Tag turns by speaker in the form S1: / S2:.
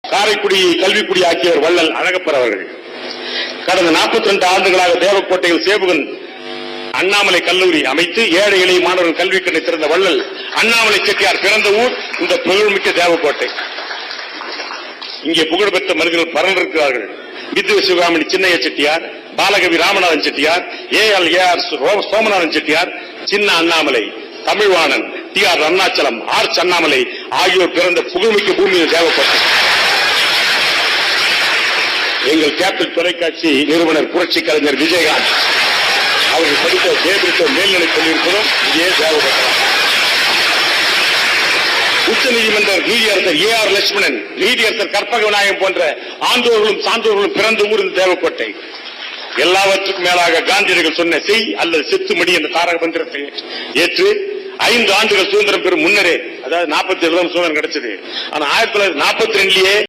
S1: காரைக்குடி கல்விக்குடி ஆக்கியவர் வள்ளல் அழகப்பர் அவர்கள். கடந்த 42 ஆண்டுகளாக தேவக்கோட்டையில் சேவகன் அண்ணாமலை கல்லூரி அமைத்து ஏழை எளிய மாணவர்கள் கல்வி கண்ணை திறந்த வள்ளல் அண்ணாமலை செட்டியார் பிறந்த ஊர் இந்த புகழ்மிக்க தேவக்கோட்டை. இங்கே புகழ்பெற்ற மனிதர்கள் பறந்திருக்கிறார்கள். வித்ய சிவகாமணி சின்னைய செட்டியார், பாலகவி ராமநாதன் செட்டியார், ஏஆர் சோமநாதன் செட்டியார், சின்ன அண்ணாமலை, தமிழ்வாணன், டி.ஆர். அருணாச்சலம், ஆர்ச் அண்ணாமலை ஆகியோர் பிறந்த புகழ்மிக்க பூமியின் தேவக்கோட்டை. எங்கள் கேபிட்டல் தொலைக்காட்சி நிறுவனர் புரட்சி கலைஞர் விஜயகாந்த் அவர்கள் படித்த தேபிரித்த மேல்நிலைப் பள்ளி இருப்பதும் இங்கே தேவக்கோட்டை. உச்ச நீதிமன்ற நீதியரசர் ஏஆர் லட்சுமணன், நீதியரசர் கற்பக விநாயகம் போன்ற ஆண்டோர்களும் சான்றோர்களும் பிறந்த ஊர் இந்த தேவக்கோட்டை. எல்லாவற்றுக்கும் மேலாக காந்தியடிகள் சொன்ன செய் அல்லது செத்துமடி என்ற தாரக மந்திரத்தை ஏற்று 5 ஆண்டுகள் சுதந்திரம் பெறும் முன்னரே, அதாவது 47 சுதந்திரம் கிடைச்சது. ஆனா 1942